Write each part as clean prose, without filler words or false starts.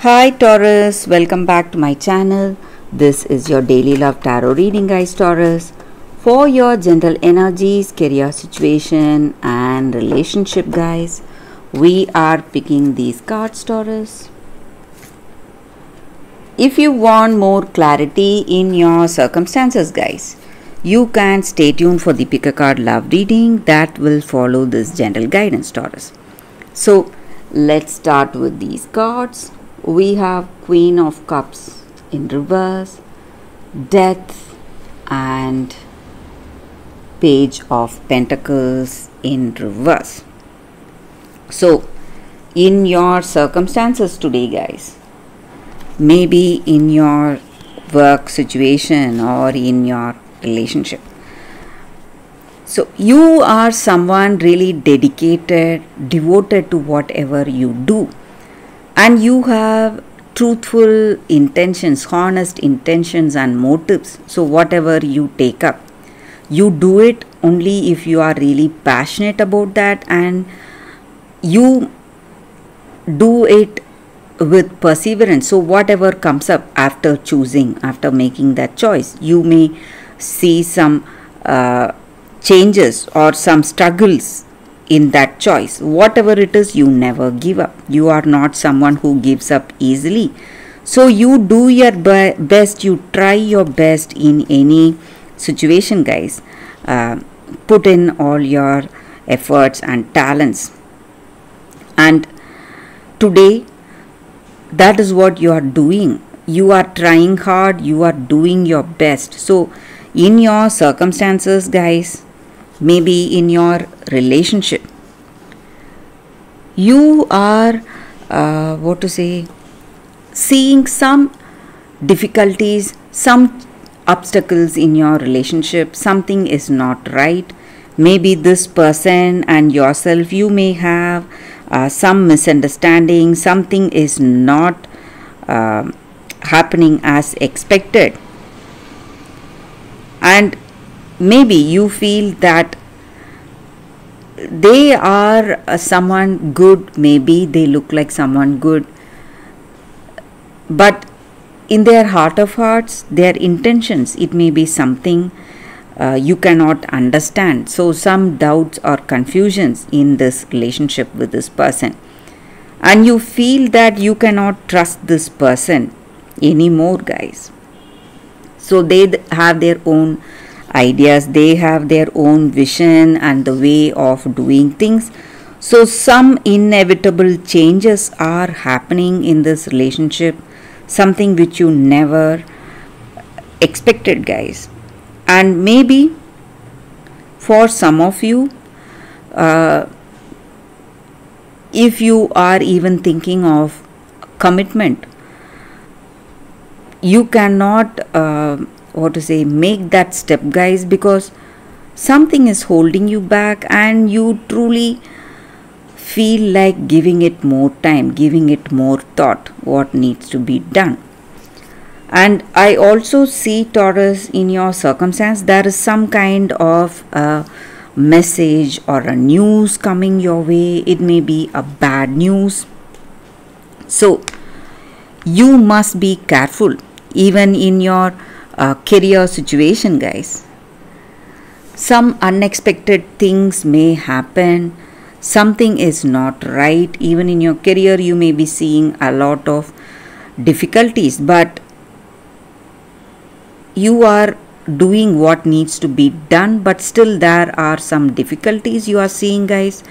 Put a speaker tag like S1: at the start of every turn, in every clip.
S1: Hi Taurus, welcome back to my channel. This is your daily love tarot reading, guys. Taurus, for your general energies, career situation and relationship, guys, we are picking these cards, Taurus. If you want more clarity in your circumstances, guys, you can stay tuned for the pick a card love reading that will follow this general guidance, Taurus. So let's start with these cards. We have Queen of Cups in reverse, Death, and Page of Pentacles in reverse. So in your circumstances today, guys, maybe in your work situation or in your relationship, so you are someone really dedicated, devoted to whatever you do, and you have truthful intentions, honest intentions and motives. So whatever you take up, you do it only if you are really passionate about that, and you do it with perseverance. So whatever comes up after choosing, after making that choice, you may see some changes or some struggles in that choice. Whatever it is, you never give up. You are not someone who gives up easily. So you do your best, you try your best in any situation, guys. Put in all your efforts and talents, and today that is what you are doing. You are trying hard, you are doing your best. So in your circumstances, guys, maybe in your relationship, you are seeing some difficulties, some obstacles in your relationship. Something is not right. Maybe this person and yourself, you may have some misunderstanding. Something is not happening as expected, and maybe you feel that they are someone good. Maybe they look like someone good, but in their heart of hearts, their intentions, it may be something you cannot understand. So some doubts or confusions in this relationship with this person, and you feel that you cannot trust this person anymore, guys. So they have their own ideas, they have their own vision and the way of doing things. So some inevitable changes are happening in this relationship, something which you never expected, guys. And maybe for some of you, if you are even thinking of commitment, you cannot make that step, guys, because something is holding you back, and you truly feel like giving it more time, giving it more thought, what needs to be done. And I also see, Taurus, in your circumstance, there is some kind of a message or a news coming your way. It may be a bad news. So you must be careful even in your career situation, guys. Some unexpected things may happen. Something is not right. Even in your career, you may be seeing a lot of difficulties, but you are doing what needs to be done, but still there are some difficulties you are seeing, guys.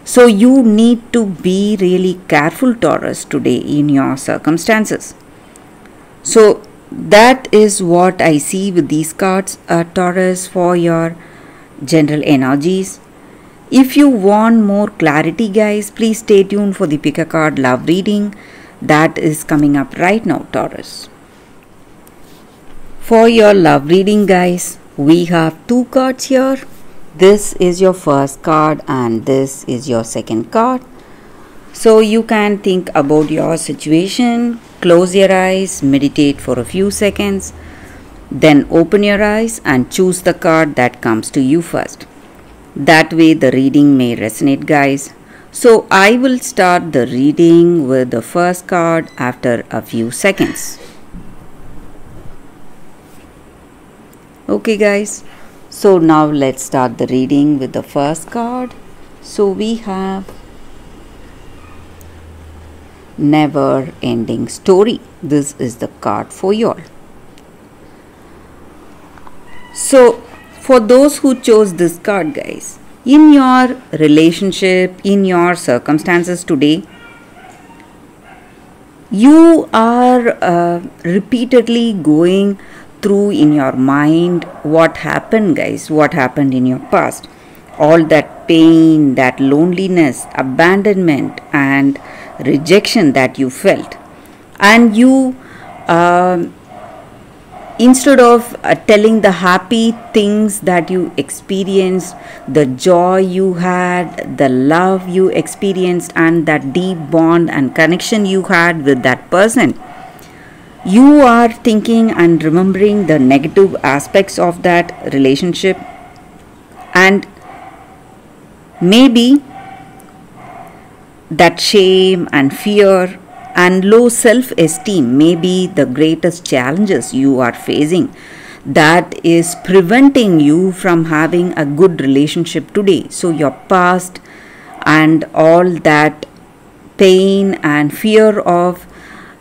S1: So you need to be really careful, Taurus, today in your circumstances. So that is what I see with these cards, Taurus, for your general energies. If you want more clarity, guys, please stay tuned for the pick a card love reading that is coming up right now, Taurus. For your love reading, guys, we have two cards here. This is your first card and this is your second card. So you can think about your situation, close your eyes, meditate for a few seconds, then open your eyes and choose the card that comes to you first. That way the reading may resonate, guys. So I will start the reading with the first card after a few seconds. Okay guys, so now let's start the reading with the first card. So we have Never Ending Story. This is the card for you all. So for those who chose this card guys, in your relationship, in your circumstances today, you are repeatedly going through in your mind what happened guys, what happened in your past, all that pain, that loneliness, abandonment and rejection that you felt, and you instead of telling the happy things that you experienced, the joy you had, the love you experienced and that deep bond and connection you had with that person, you are thinking and remembering the negative aspects of that relationship, and maybe that shame and fear and low self-esteem may be the greatest challenges you are facing that is preventing you from having a good relationship today. So your past and all that pain and fear of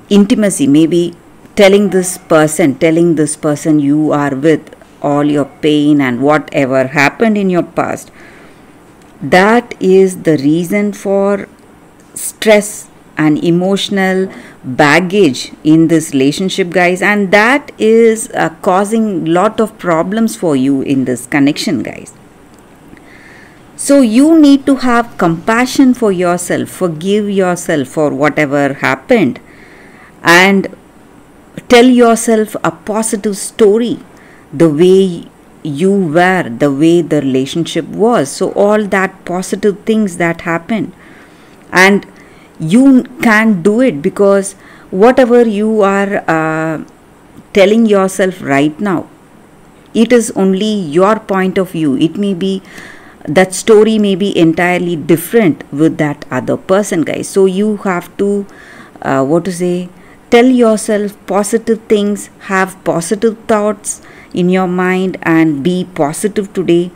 S1: intimacy, maybe telling this person you are with all your pain and whatever happened in your past, that is the reason for stress and emotional baggage in this relationship guys, and that is causing lot of problems for you in this connection guys. So you need to have compassion for yourself, forgive yourself for whatever happened, and tell yourself a positive story, the way you were, the way the relationship was, so all that positive things that happened. And you can do it because whatever you are telling yourself right now, it is only your point of view. It may be that story may be entirely different with that other person guys. So you have to tell yourself positive things, have positive thoughts in your mind and be positive today,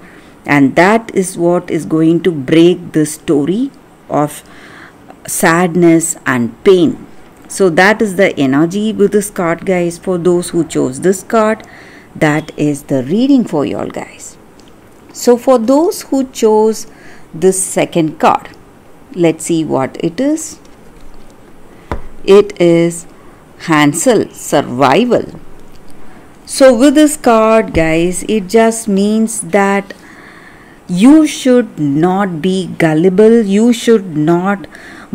S1: and that is what is going to break the story of sadness and pain. So that is the energy with this card guys. For those who chose this card, that is the reading for you all guys. So for those who chose this second card, let's see what it is. It is Hansel, Survival. So with this card guys, it just means that you should not be gullible, you should not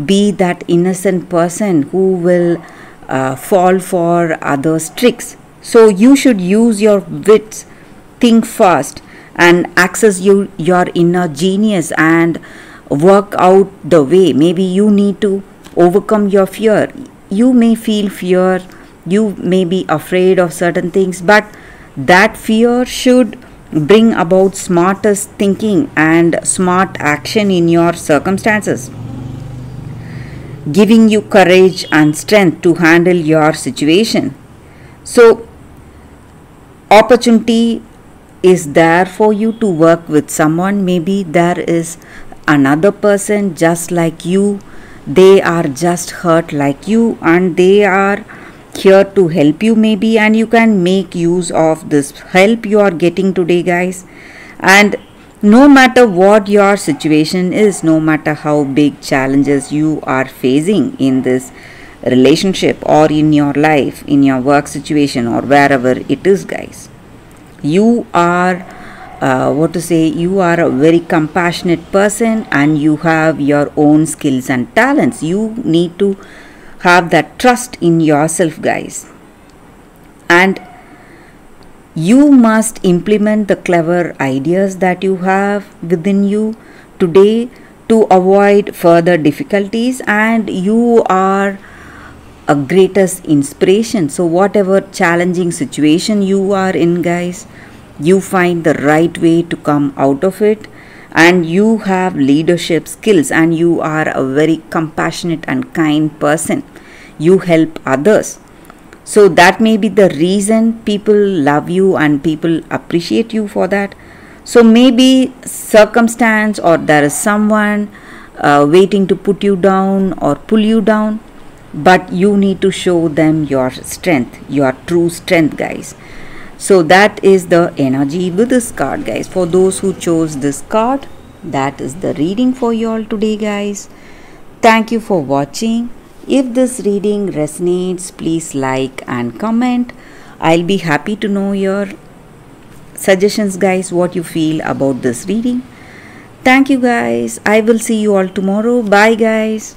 S1: be that innocent person who will fall for others' tricks. So you should use your wits, think fast and access your inner genius and work out the way. Maybe you need to overcome your fear. You may feel fear, you may be afraid of certain things, but that fear should bring about smartest thinking and smart action in your circumstances, giving you courage and strength to handle your situation. So opportunity is there for you to work with someone. Maybe there is another person just like you, they are just hurt like you and they are here to help you maybe, and you can make use of this help you are getting today guys. And no matter what your situation is, no matter how big challenges you are facing in this relationship or in your life, in your work situation or wherever it is guys, you are you are a very compassionate person and you have your own skills and talents. You need to have that trust in yourself guys, and you must implement the clever ideas that you have within you today to avoid further difficulties, and you are a greatest inspiration. So whatever challenging situation you are in guys, you find the right way to come out of it and you have leadership skills, and you are a very compassionate and kind person. You help others. So that may be the reason people love you and people appreciate you for that. So maybe circumstance, or there is someone waiting to put you down or pull you down, but you need to show them your strength, your true strength, guys. So that is the energy with this card, guys. For those who chose this card, that is the reading for you all today, guys. Thank you for watching. If this reading resonates, please like and comment. I'll be happy to know your suggestions, guys, what you feel about this reading. Thank you, guys. I will see you all tomorrow. Bye, guys.